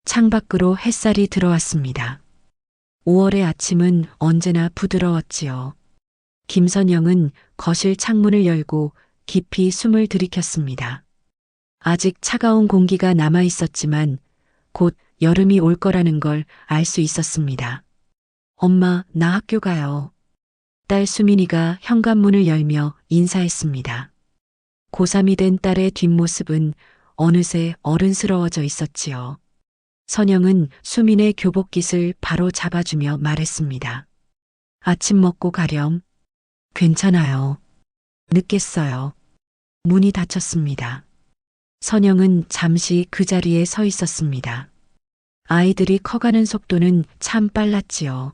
창밖으로 햇살이 들어왔습니다. 5월의 아침은 언제나 부드러웠지요. 김선영은 거실 창문을 열고 깊이 숨을 들이켰습니다. 아직 차가운 공기가 남아 있었지만 곧 여름이 올 거라는 걸 알 수 있었습니다. 엄마, 나 학교 가요. 딸 수민이가 현관문을 열며 인사했습니다. 고3이 된 딸의 뒷모습은 어느새 어른스러워져 있었지요. 선영은 수민의 교복깃을 바로 잡아주며 말했습니다. 아침 먹고 가렴. 괜찮아요. 늦겠어요. 문이 닫혔습니다. 선영은 잠시 그 자리에 서 있었습니다. 아이들이 커가는 속도는 참 빨랐지요.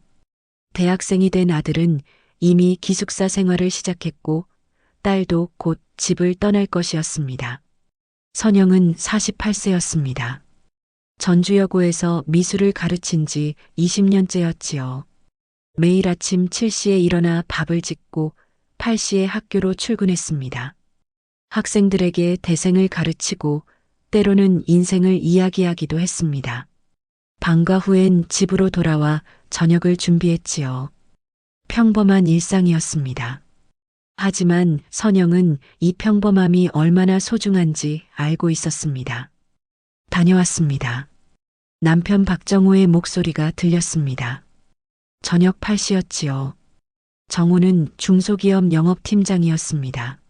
대학생이 된 아들은 이미 기숙사 생활을 시작했고 딸도 곧 집을 떠날 것이었습니다. 선영은 48세였습니다. 전주여고에서 미술을 가르친 지 20년째였지요. 매일 아침 7시에 일어나 밥을 짓고 8시에 학교로 출근했습니다. 학생들에게 대생을 가르치고 때로는 인생을 이야기하기도 했습니다. 방과 후엔 집으로 돌아와 저녁을 준비했지요. 평범한 일상이었습니다. 하지만 선영은 이 평범함이 얼마나 소중한지 알고 있었습니다. 다녀왔습니다. 남편 박정호의 목소리가 들렸습니다. 저녁 8시였지요. 정호는 중소기업 영업팀장이었습니다.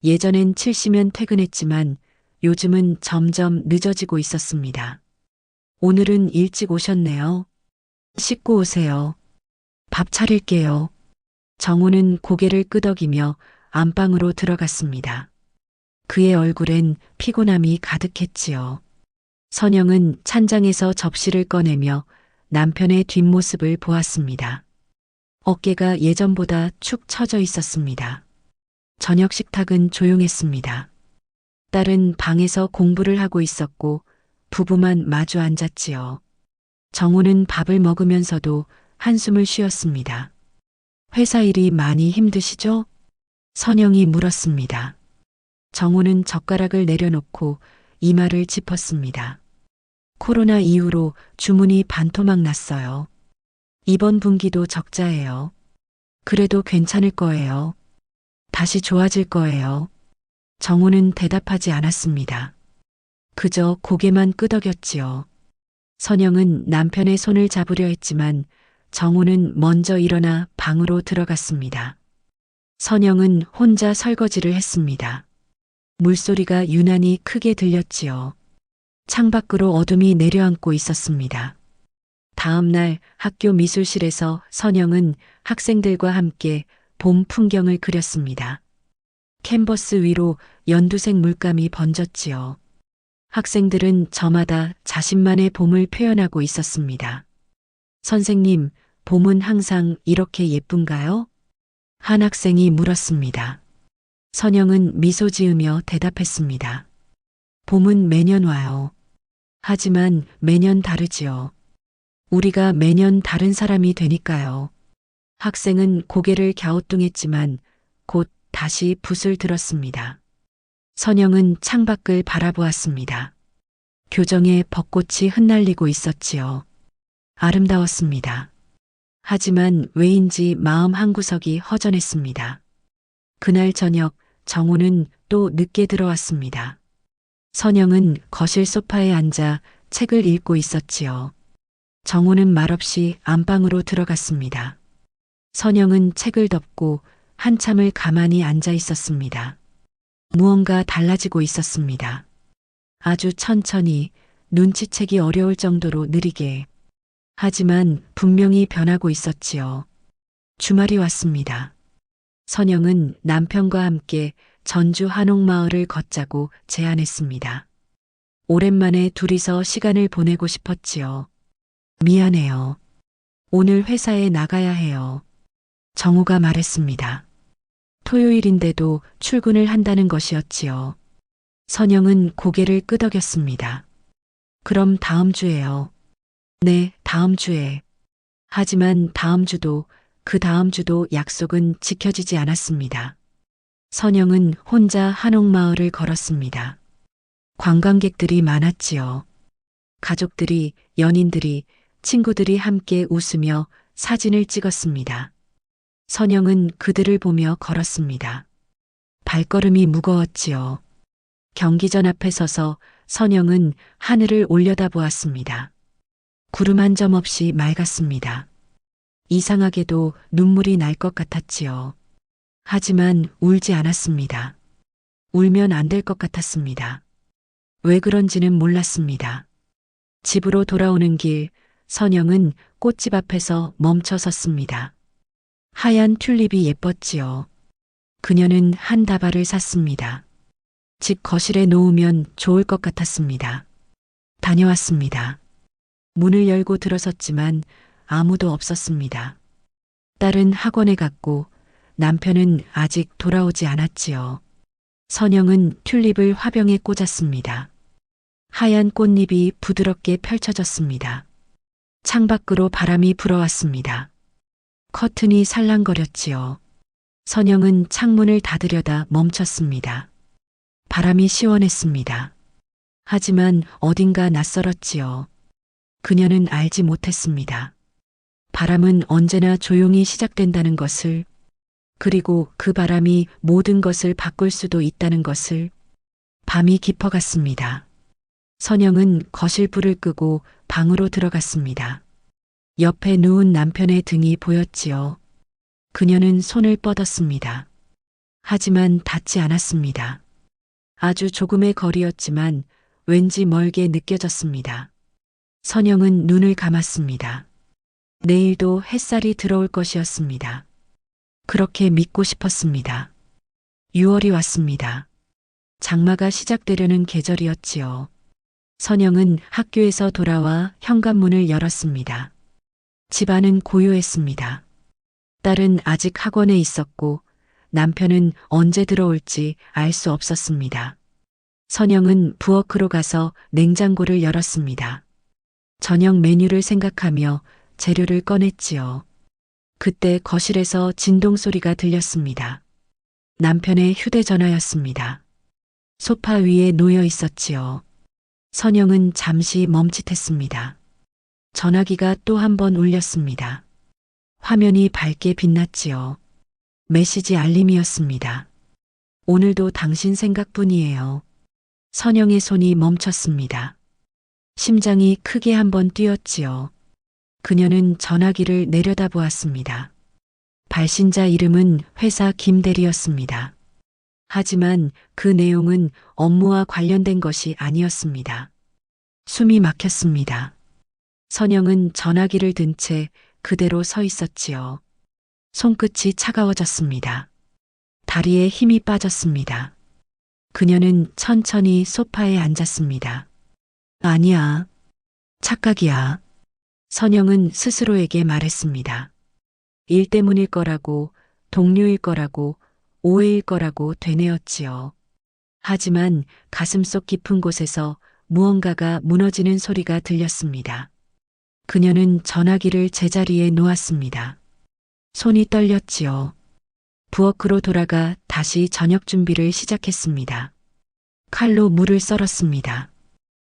예전엔 7시면 퇴근했지만 요즘은 점점 늦어지고 있었습니다. 오늘은 일찍 오셨네요. 씻고 오세요. 밥 차릴게요. 정호는 고개를 끄덕이며 안방으로 들어갔습니다. 그의 얼굴엔 피곤함이 가득했지요. 선영은 찬장에서 접시를 꺼내며 남편의 뒷모습을 보았습니다. 어깨가 예전보다 축 처져 있었습니다. 저녁 식탁은 조용했습니다. 딸은 방에서 공부를 하고 있었고 부부만 마주 앉았지요. 정호는 밥을 먹으면서도 한숨을 쉬었습니다. 회사 일이 많이 힘드시죠? 선영이 물었습니다. 정호는 젓가락을 내려놓고 이마를 짚었습니다. 코로나 이후로 주문이 반토막 났어요. 이번 분기도 적자예요. 그래도 괜찮을 거예요. 다시 좋아질 거예요. 정호는 대답하지 않았습니다. 그저 고개만 끄덕였지요. 선영은 남편의 손을 잡으려 했지만 정호는 먼저 일어나 방으로 들어갔습니다. 선영은 혼자 설거지를 했습니다. 물소리가 유난히 크게 들렸지요. 창밖으로 어둠이 내려앉고 있었습니다. 다음 날 학교 미술실에서 선영은 학생들과 함께 봄 풍경을 그렸습니다. 캔버스 위로 연두색 물감이 번졌지요. 학생들은 저마다 자신만의 봄을 표현하고 있었습니다. 선생님, 봄은 항상 이렇게 예쁜가요? 한 학생이 물었습니다. 선영은 미소 지으며 대답했습니다. 봄은 매년 와요. 하지만 매년 다르지요. 우리가 매년 다른 사람이 되니까요. 학생은 고개를 갸우뚱했지만 곧 다시 붓을 들었습니다. 선영은 창밖을 바라보았습니다. 교정에 벚꽃이 흩날리고 있었지요. 아름다웠습니다. 하지만 왜인지 마음 한구석이 허전했습니다. 그날 저녁 정호는 또 늦게 들어왔습니다. 선영은 거실 소파에 앉아 책을 읽고 있었지요. 정호는 말없이 안방으로 들어갔습니다. 선영은 책을 덮고 한참을 가만히 앉아 있었습니다. 무언가 달라지고 있었습니다. 아주 천천히, 눈치채기 어려울 정도로 느리게. 하지만 분명히 변하고 있었지요. 주말이 왔습니다. 선영은 남편과 함께 전주 한옥마을을 걷자고 제안했습니다. 오랜만에 둘이서 시간을 보내고 싶었지요. 미안해요. 오늘 회사에 나가야 해요. 정우가 말했습니다. 토요일인데도 출근을 한다는 것이었지요. 선영은 고개를 끄덕였습니다. 그럼 다음 주에요. 네, 다음 주에. 하지만 다음 주도 그 다음 주도 약속은 지켜지지 않았습니다. 선영은 혼자 한옥마을을 걸었습니다. 관광객들이 많았지요. 가족들이, 연인들이, 친구들이 함께 웃으며 사진을 찍었습니다. 선영은 그들을 보며 걸었습니다. 발걸음이 무거웠지요. 경기전 앞에 서서 선영은 하늘을 올려다보았습니다. 구름 한 점 없이 맑았습니다. 이상하게도 눈물이 날 것 같았지요. 하지만 울지 않았습니다. 울면 안 될 것 같았습니다. 왜 그런지는 몰랐습니다. 집으로 돌아오는 길, 선영은 꽃집 앞에서 멈춰 섰습니다. 하얀 튤립이 예뻤지요. 그녀는 한 다발을 샀습니다. 집 거실에 놓으면 좋을 것 같았습니다. 다녀왔습니다. 문을 열고 들어섰지만 아무도 없었습니다. 딸은 학원에 갔고 남편은 아직 돌아오지 않았지요. 선영은 튤립을 화병에 꽂았습니다. 하얀 꽃잎이 부드럽게 펼쳐졌습니다. 창밖으로 바람이 불어왔습니다. 커튼이 살랑거렸지요. 선영은 창문을 닫으려다 멈췄습니다. 바람이 시원했습니다. 하지만 어딘가 낯설었지요. 그녀는 알지 못했습니다. 바람은 언제나 조용히 시작된다는 것을, 그리고 그 바람이 모든 것을 바꿀 수도 있다는 것을. 밤이 깊어갔습니다. 선영은 거실 불을 끄고 방으로 들어갔습니다. 옆에 누운 남편의 등이 보였지요. 그녀는 손을 뻗었습니다. 하지만 닿지 않았습니다. 아주 조금의 거리였지만 왠지 멀게 느껴졌습니다. 선영은 눈을 감았습니다. 내일도 햇살이 들어올 것이었습니다. 그렇게 믿고 싶었습니다. 6월이 왔습니다. 장마가 시작되려는 계절이었지요. 선영은 학교에서 돌아와 현관문을 열었습니다. 집안은 고요했습니다. 딸은 아직 학원에 있었고 남편은 언제 들어올지 알 수 없었습니다. 선영은 부엌으로 가서 냉장고를 열었습니다. 저녁 메뉴를 생각하며 재료를 꺼냈지요. 그때 거실에서 진동 소리가 들렸습니다. 남편의 휴대전화였습니다. 소파 위에 놓여 있었지요. 선영은 잠시 멈칫했습니다. 전화기가 또 한 번 울렸습니다. 화면이 밝게 빛났지요. 메시지 알림이었습니다. 오늘도 당신 생각뿐이에요. 선영의 손이 멈췄습니다. 심장이 크게 한 번 뛰었지요. 그녀는 전화기를 내려다보았습니다. 발신자 이름은 회사 김대리였습니다. 하지만 그 내용은 업무와 관련된 것이 아니었습니다. 숨이 막혔습니다. 선영은 전화기를 든 채 그대로 서 있었지요. 손끝이 차가워졌습니다. 다리에 힘이 빠졌습니다. 그녀는 천천히 소파에 앉았습니다. 아니야. 착각이야. 선영은 스스로에게 말했습니다. 일 때문일 거라고, 동료일 거라고, 오해일 거라고 되뇌었지요. 하지만 가슴속 깊은 곳에서 무언가가 무너지는 소리가 들렸습니다. 그녀는 전화기를 제자리에 놓았습니다. 손이 떨렸지요. 부엌으로 돌아가 다시 저녁 준비를 시작했습니다. 칼로 물을 썰었습니다.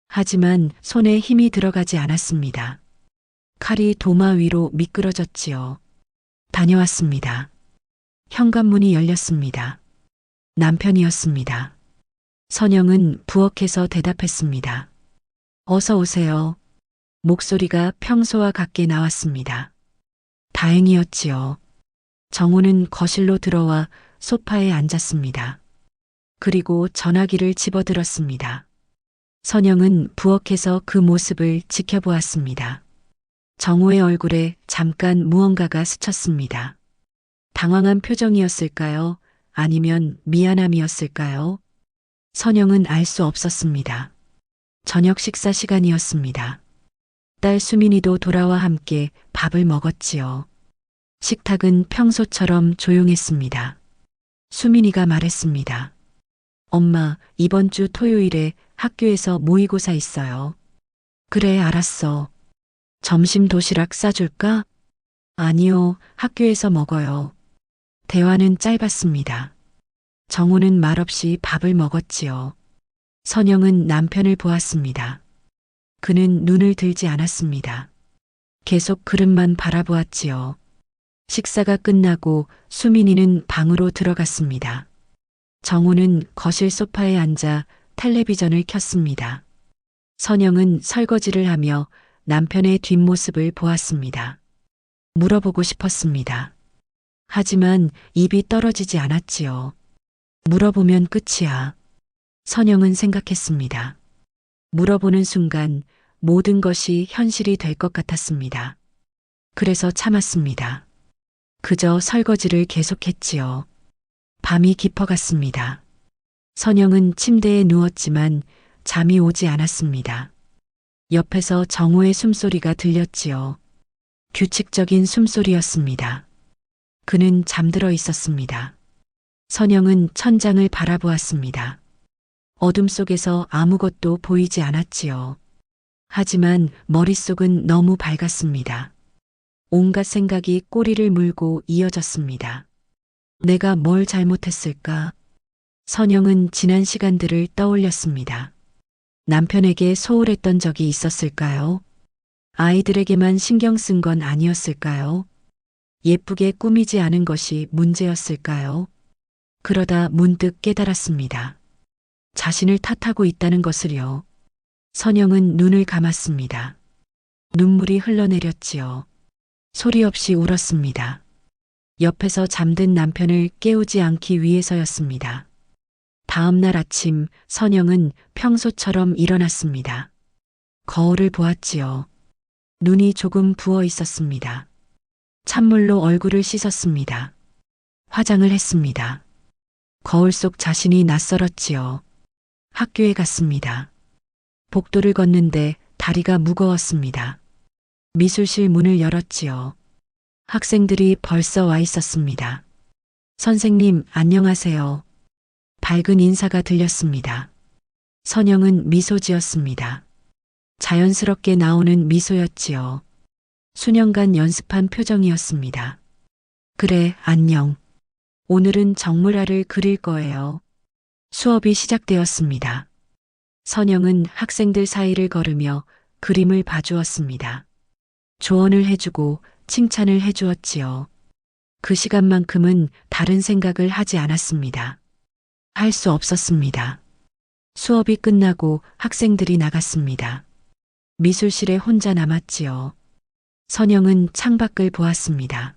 하지만 손에 힘이 들어가지 않았습니다. 칼이 도마 위로 미끄러졌지요. 다녀왔습니다. 현관문이 열렸습니다. 남편이었습니다. 선영은 부엌에서 대답했습니다. 어서 오세요. 목소리가 평소와 같게 나왔습니다. 다행이었지요. 정우는 거실로 들어와 소파에 앉았습니다. 그리고 전화기를 집어들었습니다. 선영은 부엌에서 그 모습을 지켜보았습니다. 정우의 얼굴에 잠깐 무언가가 스쳤습니다. 당황한 표정이었을까요? 아니면 미안함이었을까요? 선영은 알 수 없었습니다. 저녁 식사 시간이었습니다. 딸 수민이도 돌아와 함께 밥을 먹었지요. 식탁은 평소처럼 조용했습니다. 수민이가 말했습니다. 엄마, 이번 주 토요일에 학교에서 모의고사 있어요. 그래, 알았어. 점심 도시락 싸줄까? 아니요, 학교에서 먹어요. 대화는 짧았습니다. 정우는 말없이 밥을 먹었지요. 선영은 남편을 보았습니다. 그는 눈을 들지 않았습니다. 계속 그릇만 바라보았지요. 식사가 끝나고 수민이는 방으로 들어갔습니다. 정우는 거실 소파에 앉아 텔레비전을 켰습니다. 선영은 설거지를 하며 남편의 뒷모습을 보았습니다. 물어보고 싶었습니다. 하지만 입이 떨어지지 않았지요. 물어보면 끝이야. 선영은 생각했습니다. 물어보는 순간 모든 것이 현실이 될 것 같았습니다. 그래서 참았습니다. 그저 설거지를 계속했지요. 밤이 깊어갔습니다. 선영은 침대에 누웠지만 잠이 오지 않았습니다. 옆에서 정우의 숨소리가 들렸지요. 규칙적인 숨소리였습니다. 그는 잠들어 있었습니다. 선영은 천장을 바라보았습니다. 어둠 속에서 아무것도 보이지 않았지요. 하지만 머릿속은 너무 밝았습니다. 온갖 생각이 꼬리를 물고 이어졌습니다. 내가 뭘 잘못했을까? 선영은 지난 시간들을 떠올렸습니다. 남편에게 소홀했던 적이 있었을까요? 아이들에게만 신경 쓴 건 아니었을까요? 예쁘게 꾸미지 않은 것이 문제였을까요? 그러다 문득 깨달았습니다. 자신을 탓하고 있다는 것을요. 선영은 눈을 감았습니다. 눈물이 흘러내렸지요. 소리 없이 울었습니다. 옆에서 잠든 남편을 깨우지 않기 위해서였습니다. 다음 날 아침 선영은 평소처럼 일어났습니다. 거울을 보았지요. 눈이 조금 부어 있었습니다. 찬물로 얼굴을 씻었습니다. 화장을 했습니다. 거울 속 자신이 낯설었지요. 학교에 갔습니다. 복도를 걷는데 다리가 무거웠습니다. 미술실 문을 열었지요. 학생들이 벌써 와 있었습니다. 선생님, 안녕하세요. 밝은 인사가 들렸습니다. 선영은 미소 지었습니다. 자연스럽게 나오는 미소였지요. 수년간 연습한 표정이었습니다. 그래, 안녕. 오늘은 정물화를 그릴 거예요. 수업이 시작되었습니다. 선영은 학생들 사이를 걸으며 그림을 봐주었습니다. 조언을 해주고 칭찬을 해주었지요. 그 시간만큼은 다른 생각을 하지 않았습니다. 할 수 없었습니다. 수업이 끝나고 학생들이 나갔습니다. 미술실에 혼자 남았지요. 선영은 창밖을 보았습니다.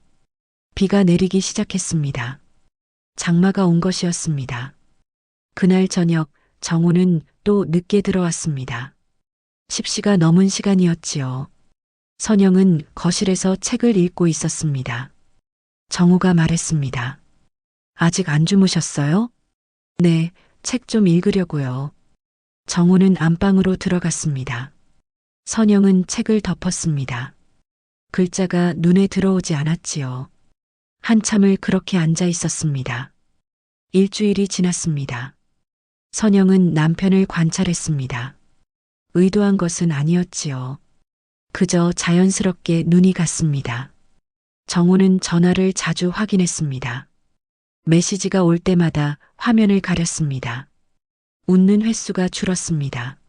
비가 내리기 시작했습니다. 장마가 온 것이었습니다. 그날 저녁 정우는 또 늦게 들어왔습니다. 10시가 넘은 시간이었지요. 선영은 거실에서 책을 읽고 있었습니다. 정우가 말했습니다. 아직 안 주무셨어요? 네, 책 좀 읽으려고요. 정우는 안방으로 들어갔습니다. 선영은 책을 덮었습니다. 글자가 눈에 들어오지 않았지요. 한참을 그렇게 앉아 있었습니다. 일주일이 지났습니다. 선영은 남편을 관찰했습니다. 의도한 것은 아니었지요. 그저 자연스럽게 눈이 갔습니다. 정우는 전화를 자주 확인했습니다. 메시지가 올 때마다 화면을 가렸습니다. 웃는 횟수가 줄었습니다.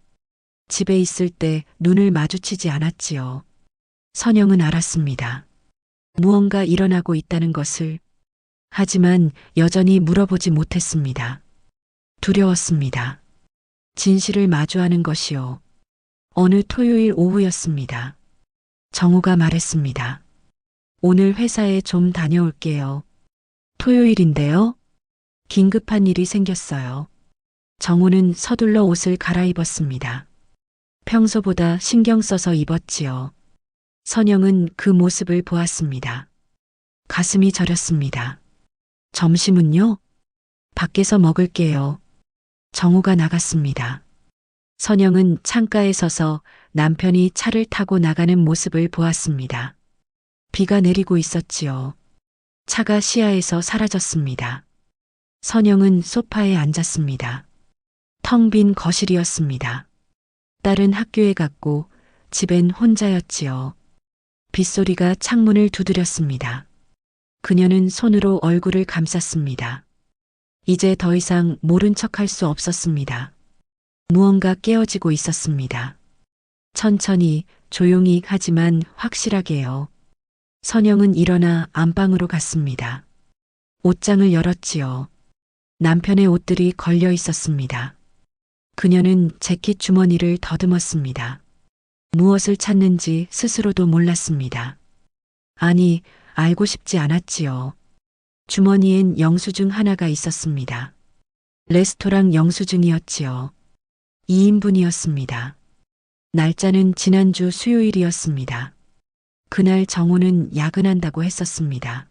집에 있을 때 눈을 마주치지 않았지요. 선영은 알았습니다. 무언가 일어나고 있다는 것을. 하지만 여전히 물어보지 못했습니다. 두려웠습니다. 진실을 마주하는 것이요. 어느 토요일 오후였습니다. 정우가 말했습니다. 오늘 회사에 좀 다녀올게요. 토요일인데요? 긴급한 일이 생겼어요. 정우는 서둘러 옷을 갈아입었습니다. 평소보다 신경 써서 입었지요. 선영은 그 모습을 보았습니다. 가슴이 저렸습니다. 점심은요? 밖에서 먹을게요. 정우가 나갔습니다. 선영은 창가에 서서 남편이 차를 타고 나가는 모습을 보았습니다. 비가 내리고 있었지요. 차가 시야에서 사라졌습니다. 선영은 소파에 앉았습니다. 텅 빈 거실이었습니다. 딸은 학교에 갔고 집엔 혼자였지요. 빗소리가 창문을 두드렸습니다. 그녀는 손으로 얼굴을 감쌌습니다. 이제 더 이상 모른 척할 수 없었습니다. 무언가 깨어지고 있었습니다. 천천히, 조용히 하지만 확실하게요. 선영은 일어나 안방으로 갔습니다. 옷장을 열었지요. 남편의 옷들이 걸려 있었습니다. 그녀는 재킷 주머니를 더듬었습니다. 무엇을 찾는지 스스로도 몰랐습니다. 아니, 알고 싶지 않았지요. 주머니엔 영수증 하나가 있었습니다. 레스토랑 영수증이었지요. 2인분이었습니다. 날짜는 지난주 수요일이었습니다. 그날 정우는 야근한다고 했었습니다.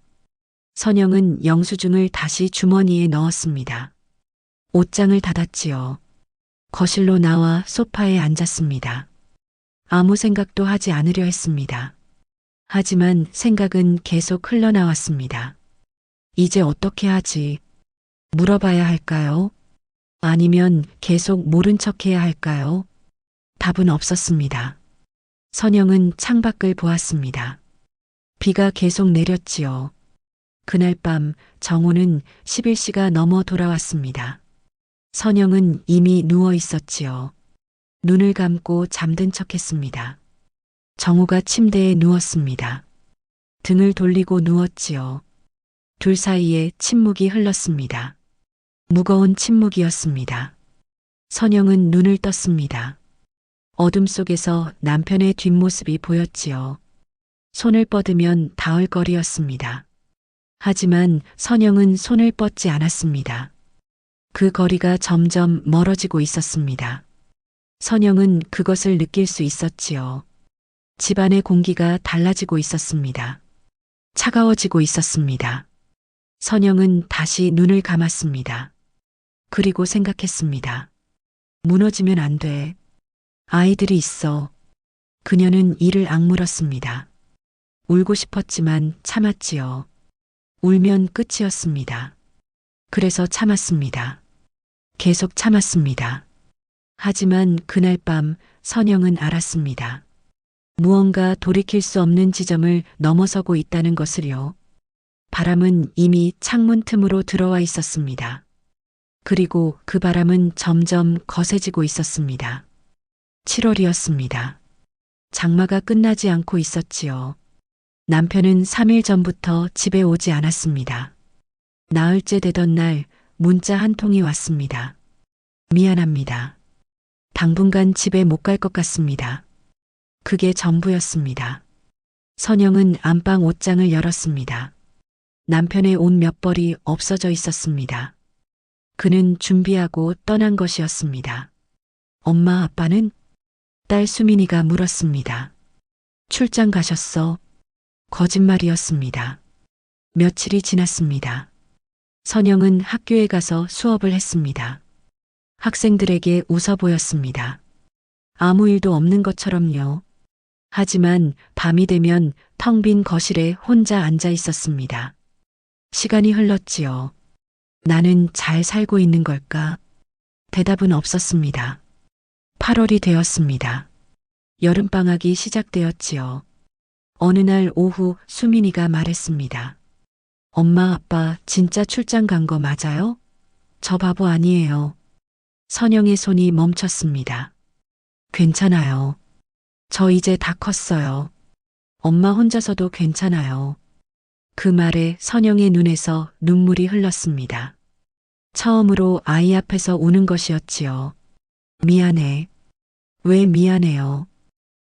선영은 영수증을 다시 주머니에 넣었습니다. 옷장을 닫았지요. 거실로 나와 소파에 앉았습니다. 아무 생각도 하지 않으려 했습니다. 하지만 생각은 계속 흘러나왔습니다. 이제 어떻게 하지? 물어봐야 할까요? 아니면 계속 모른 척해야 할까요? 답은 없었습니다. 선영은 창밖을 보았습니다. 비가 계속 내렸지요. 그날 밤 정우는 11시가 넘어 돌아왔습니다. 선영은 이미 누워 있었지요. 눈을 감고 잠든 척했습니다. 정우가 침대에 누웠습니다. 등을 돌리고 누웠지요. 둘 사이에 침묵이 흘렀습니다. 무거운 침묵이었습니다. 선영은 눈을 떴습니다. 어둠 속에서 남편의 뒷모습이 보였지요. 손을 뻗으면 닿을 거리였습니다. 하지만 선영은 손을 뻗지 않았습니다. 그 거리가 점점 멀어지고 있었습니다. 선영은 그것을 느낄 수 있었지요. 집안의 공기가 달라지고 있었습니다. 차가워지고 있었습니다. 선영은 다시 눈을 감았습니다. 그리고 생각했습니다. 무너지면 안 돼. 아이들이 있어. 그녀는 이를 악물었습니다. 울고 싶었지만 참았지요. 울면 끝이었습니다. 그래서 참았습니다. 계속 참았습니다. 하지만 그날 밤 선영은 알았습니다. 무언가 돌이킬 수 없는 지점을 넘어서고 있다는 것을요. 바람은 이미 창문 틈으로 들어와 있었습니다. 그리고 그 바람은 점점 거세지고 있었습니다. 7월이었습니다. 장마가 끝나지 않고 있었지요. 남편은 3일 전부터 집에 오지 않았습니다. 나흘째 되던 날 문자 한 통이 왔습니다. 미안합니다. 당분간 집에 못 갈 것 같습니다. 그게 전부였습니다. 선영은 안방 옷장을 열었습니다. 남편의 옷 몇 벌이 없어져 있었습니다. 그는 준비하고 떠난 것이었습니다. 엄마 아빠는? 딸 수민이가 물었습니다. 출장 가셨어? 거짓말이었습니다. 며칠이 지났습니다. 선영은 학교에 가서 수업을 했습니다. 학생들에게 웃어 보였습니다. 아무 일도 없는 것처럼요. 하지만 밤이 되면 텅 빈 거실에 혼자 앉아 있었습니다. 시간이 흘렀지요. 나는 잘 살고 있는 걸까? 대답은 없었습니다. 8월이 되었습니다. 여름방학이 시작되었지요. 어느 날 오후 수민이가 말했습니다. 엄마 아빠 진짜 출장 간 거 맞아요? 저 바보 아니에요. 선영의 손이 멈췄습니다. 괜찮아요. 저 이제 다 컸어요. 엄마 혼자서도 괜찮아요. 그 말에 선영의 눈에서 눈물이 흘렀습니다. 처음으로 아이 앞에서 우는 것이었지요. 미안해. 왜 미안해요?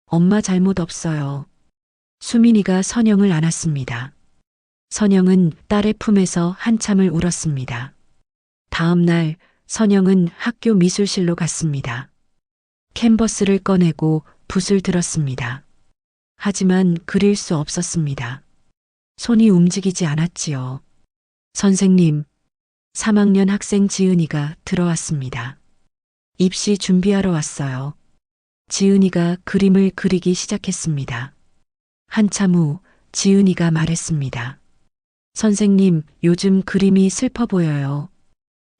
엄마 잘못 없어요. 수민이가 선영을 안았습니다. 선영은 딸의 품에서 한참을 울었습니다. 다음 날 선영은 학교 미술실로 갔습니다. 캔버스를 꺼내고 붓을 들었습니다. 하지만 그릴 수 없었습니다. 손이 움직이지 않았지요. 선생님, 3학년 학생 지은이가 들어왔습니다. 입시 준비하러 왔어요. 지은이가 그림을 그리기 시작했습니다. 한참 후 지은이가 말했습니다. 선생님, 요즘 그림이 슬퍼 보여요.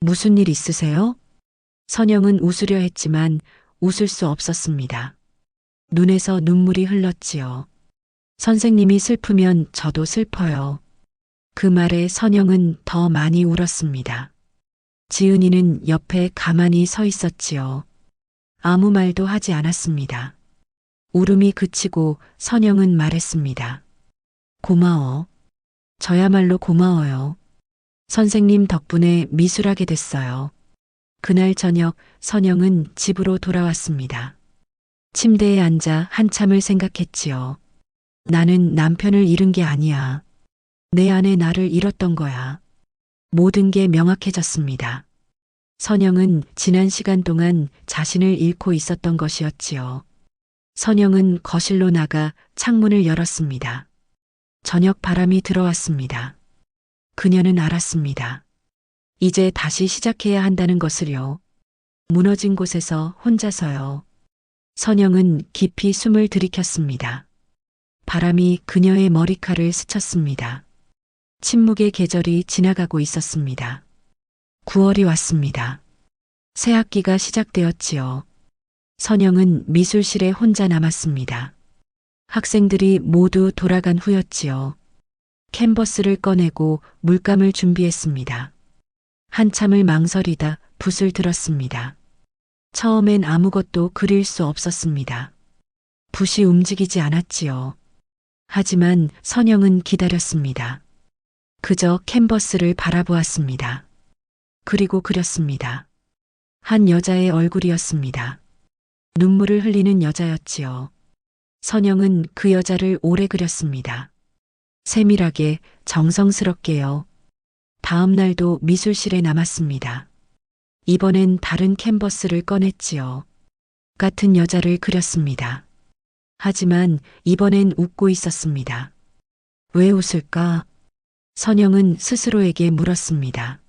무슨 일 있으세요? 선영은 웃으려 했지만 웃을 수 없었습니다. 눈에서 눈물이 흘렀지요. 선생님이 슬프면 저도 슬퍼요. 그 말에 선영은 더 많이 울었습니다. 지은이는 옆에 가만히 서 있었지요. 아무 말도 하지 않았습니다. 울음이 그치고 선영은 말했습니다. 고마워. 저야말로 고마워요. 선생님 덕분에 미술하게 됐어요. 그날 저녁 선영은 집으로 돌아왔습니다. 침대에 앉아 한참을 생각했지요. 나는 남편을 잃은 게 아니야. 내 안에 나를 잃었던 거야. 모든 게 명확해졌습니다. 선영은 지난 시간 동안 자신을 잃고 있었던 것이었지요. 선영은 거실로 나가 창문을 열었습니다. 저녁 바람이 들어왔습니다. 그녀는 알았습니다. 이제 다시 시작해야 한다는 것을요. 무너진 곳에서 혼자서요. 선영은 깊이 숨을 들이켰습니다. 바람이 그녀의 머리칼을 스쳤습니다. 침묵의 계절이 지나가고 있었습니다. 9월이 왔습니다. 새 학기가 시작되었지요. 선영은 미술실에 혼자 남았습니다. 학생들이 모두 돌아간 후였지요. 캔버스를 꺼내고 물감을 준비했습니다. 한참을 망설이다 붓을 들었습니다. 처음엔 아무것도 그릴 수 없었습니다. 붓이 움직이지 않았지요. 하지만 선영은 기다렸습니다. 그저 캔버스를 바라보았습니다. 그리고 그렸습니다. 한 여자의 얼굴이었습니다. 눈물을 흘리는 여자였지요. 선영은 그 여자를 오래 그렸습니다. 세밀하게, 정성스럽게요. 다음 날도 미술실에 남았습니다. 이번엔 다른 캔버스를 꺼냈지요. 같은 여자를 그렸습니다. 하지만 이번엔 웃고 있었습니다. 왜 웃을까? 선영은 스스로에게 물었습니다.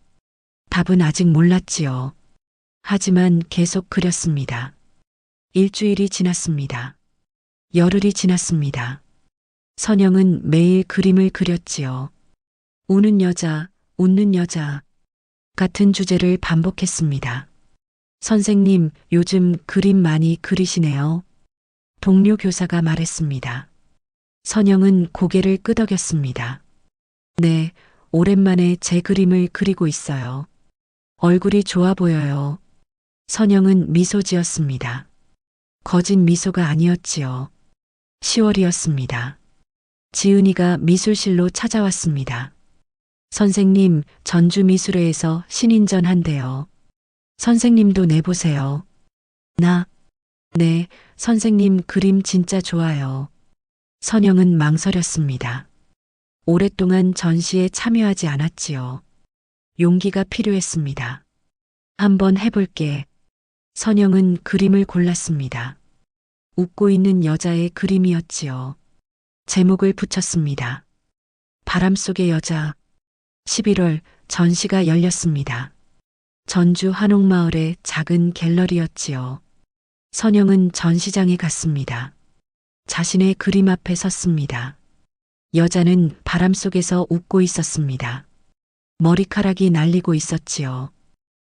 답은 아직 몰랐지요. 하지만 계속 그렸습니다. 일주일이 지났습니다. 열흘이 지났습니다. 선영은 매일 그림을 그렸지요. 우는 여자, 웃는 여자. 같은 주제를 반복했습니다. 선생님, 요즘 그림 많이 그리시네요. 동료 교사가 말했습니다. 선영은 고개를 끄덕였습니다. 네, 오랜만에 제 그림을 그리고 있어요. 얼굴이 좋아 보여요. 선영은 미소 지었습니다. 거짓 미소가 아니었지요. 10월이었습니다. 지은이가 미술실로 찾아왔습니다. 선생님, 전주미술회에서 신인전 한대요. 선생님도 내보세요. 네, 선생님 그림 진짜 좋아요. 선영은 망설였습니다. 오랫동안 전시에 참여하지 않았지요. 용기가 필요했습니다. 한번 해볼게. 선영은 그림을 골랐습니다. 웃고 있는 여자의 그림이었지요. 제목을 붙였습니다. 바람 속의 여자. 11월 전시가 열렸습니다. 전주 한옥마을의 작은 갤러리였지요. 선영은 전시장에 갔습니다. 자신의 그림 앞에 섰습니다. 여자는 바람 속에서 웃고 있었습니다. 머리카락이 날리고 있었지요.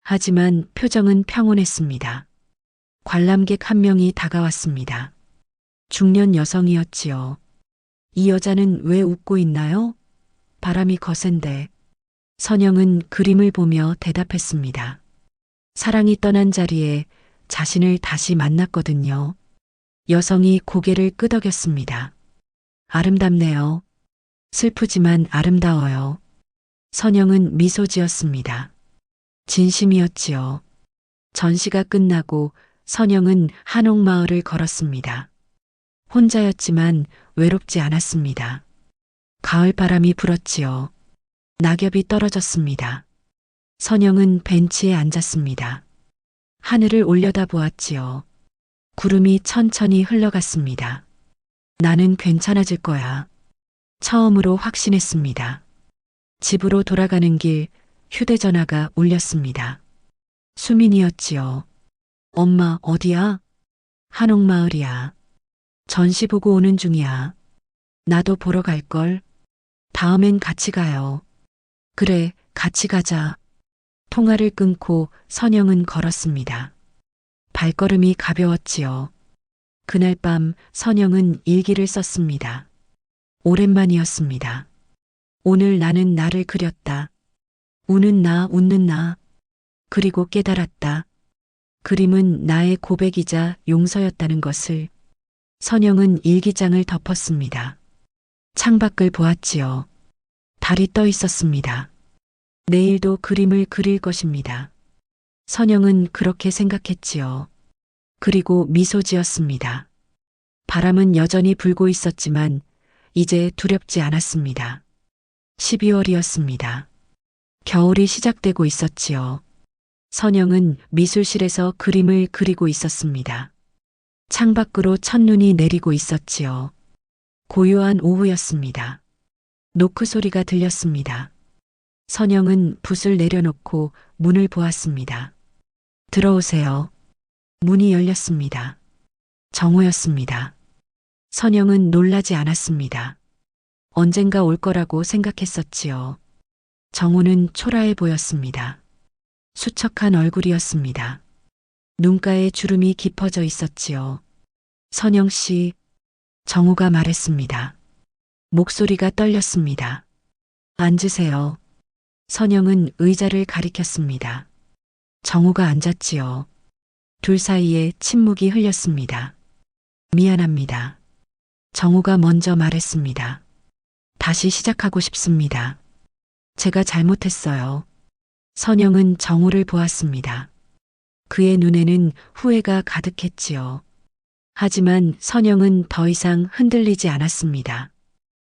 하지만 표정은 평온했습니다. 관람객 한 명이 다가왔습니다. 중년 여성이었지요. 이 여자는 왜 웃고 있나요? 바람이 거센데. 선영은 그림을 보며 대답했습니다. 사랑이 떠난 자리에 자신을 다시 만났거든요. 여성이 고개를 끄덕였습니다. 아름답네요. 슬프지만 아름다워요. 선영은 미소 지었습니다. 진심이었지요. 전시가 끝나고 선영은 한옥마을을 걸었습니다. 혼자였지만 외롭지 않았습니다. 가을 바람이 불었지요. 낙엽이 떨어졌습니다. 선영은 벤치에 앉았습니다. 하늘을 올려다보았지요. 구름이 천천히 흘러갔습니다. 나는 괜찮아질 거야. 처음으로 확신했습니다. 집으로 돌아가는 길 휴대전화가 울렸습니다. 수민이었지요. 엄마 어디야? 한옥마을이야. 전시 보고 오는 중이야. 나도 보러 갈걸. 다음엔 같이 가요. 그래, 같이 가자. 통화를 끊고 선영은 걸었습니다. 발걸음이 가벼웠지요. 그날 밤 선영은 일기를 썼습니다. 오랜만이었습니다. 오늘 나는 나를 그렸다. 우는 나, 웃는 나. 그리고 깨달았다. 그림은 나의 고백이자 용서였다는 것을. 선영은 일기장을 덮었습니다. 창밖을 보았지요. 달이 떠 있었습니다. 내일도 그림을 그릴 것입니다. 선영은 그렇게 생각했지요. 그리고 미소 지었습니다. 바람은 여전히 불고 있었지만 이제 두렵지 않았습니다. 12월이었습니다. 겨울이 시작되고 있었지요. 선영은 미술실에서 그림을 그리고 있었습니다. 창밖으로 첫눈이 내리고 있었지요. 고요한 오후였습니다. 노크 소리가 들렸습니다. 선영은 붓을 내려놓고 문을 보았습니다. 들어오세요. 문이 열렸습니다. 정우였습니다. 선영은 놀라지 않았습니다. 언젠가 올 거라고 생각했었지요. 정우는 초라해 보였습니다. 수척한 얼굴이었습니다. 눈가에 주름이 깊어져 있었지요. 선영 씨, 정우가 말했습니다. 목소리가 떨렸습니다. 앉으세요. 선영은 의자를 가리켰습니다. 정우가 앉았지요. 둘 사이에 침묵이 흘렸습니다. 미안합니다. 정우가 먼저 말했습니다. 다시 시작하고 싶습니다. 제가 잘못했어요. 선영은 정우를 보았습니다. 그의 눈에는 후회가 가득했지요. 하지만 선영은 더 이상 흔들리지 않았습니다.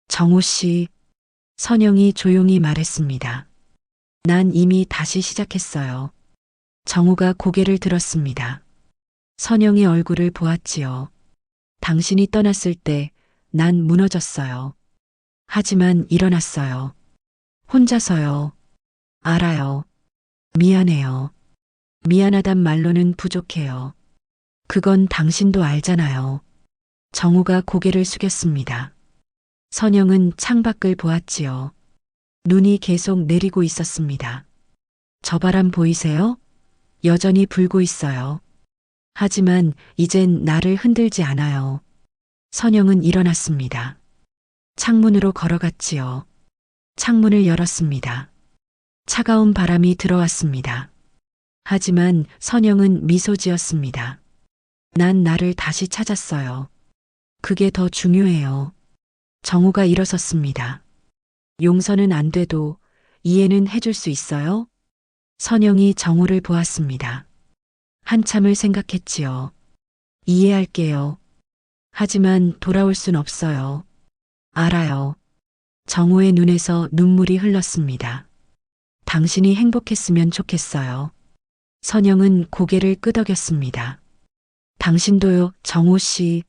정우 씨, 선영이 조용히 말했습니다. 난 이미 다시 시작했어요. 정우가 고개를 들었습니다. 선영의 얼굴을 보았지요. 당신이 떠났을 때 난 무너졌어요. 하지만 일어났어요. 혼자서요. 알아요. 미안해요. 미안하단 말로는 부족해요. 그건 당신도 알잖아요. 정우가 고개를 숙였습니다. 선영은 창밖을 보았지요. 눈이 계속 내리고 있었습니다. 저 바람 보이세요? 여전히 불고 있어요. 하지만 이젠 나를 흔들지 않아요. 선영은 일어났습니다. 창문으로 걸어갔지요. 창문을 열었습니다. 차가운 바람이 들어왔습니다. 하지만 선영은 미소 지었습니다. 난 나를 다시 찾았어요. 그게 더 중요해요. 정우가 일어섰습니다. 용서는 안 돼도 이해는 해줄 수 있어요? 선영이 정우를 보았습니다. 한참을 생각했지요. 이해할게요. 하지만 돌아올 순 없어요. 알아요. 정우의 눈에서 눈물이 흘렀습니다. 당신이 행복했으면 좋겠어요. 선영은 고개를 끄덕였습니다. 당신도요, 정우 씨.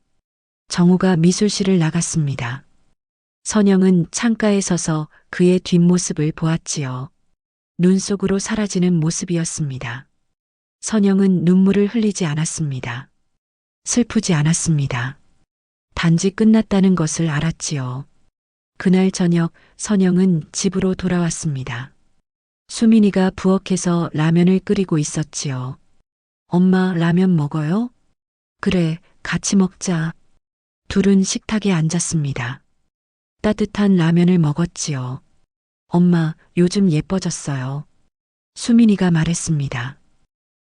정우가 미술실을 나갔습니다. 선영은 창가에 서서 그의 뒷모습을 보았지요. 눈 속으로 사라지는 모습이었습니다. 선영은 눈물을 흘리지 않았습니다. 슬프지 않았습니다. 단지 끝났다는 것을 알았지요. 그날 저녁 선영은 집으로 돌아왔습니다. 수민이가 부엌에서 라면을 끓이고 있었지요. 엄마 라면 먹어요? 그래, 같이 먹자. 둘은 식탁에 앉았습니다. 따뜻한 라면을 먹었지요. 엄마, 요즘 예뻐졌어요. 수민이가 말했습니다.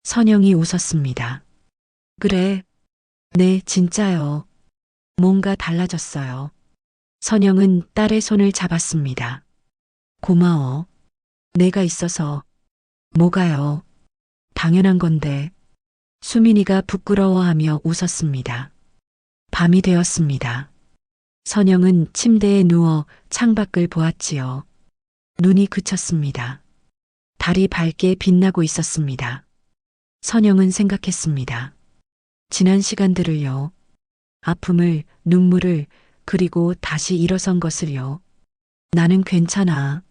선영이 웃었습니다. 그래. 네, 진짜요. 뭔가 달라졌어요. 선영은 딸의 손을 잡았습니다. 고마워. 내가 있어서. 뭐가요? 당연한 건데. 수민이가 부끄러워하며 웃었습니다. 밤이 되었습니다. 선영은 침대에 누워 창밖을 보았지요. 눈이 그쳤습니다. 달이 밝게 빛나고 있었습니다. 선영은 생각했습니다. 지난 시간들을요. 아픔을, 눈물을, 그리고 다시 일어선 것을요. 나는 괜찮아.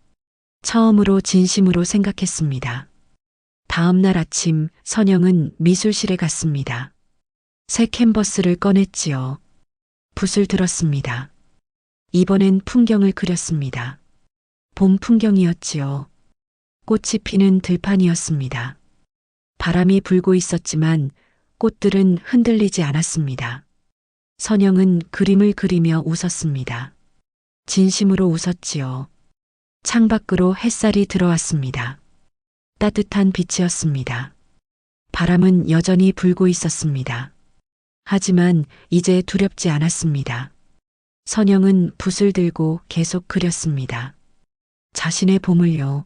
처음으로 진심으로 생각했습니다. 다음 날 아침 선영은 미술실에 갔습니다. 새 캔버스를 꺼냈지요. 붓을 들었습니다. 이번엔 풍경을 그렸습니다. 봄 풍경이었지요. 꽃이 피는 들판이었습니다. 바람이 불고 있었지만 꽃들은 흔들리지 않았습니다. 선영은 그림을 그리며 웃었습니다. 진심으로 웃었지요. 창밖으로 햇살이 들어왔습니다. 따뜻한 빛이었습니다. 바람은 여전히 불고 있었습니다. 하지만 이제 두렵지 않았습니다. 선영은 붓을 들고 계속 그렸습니다. 자신의 보물요.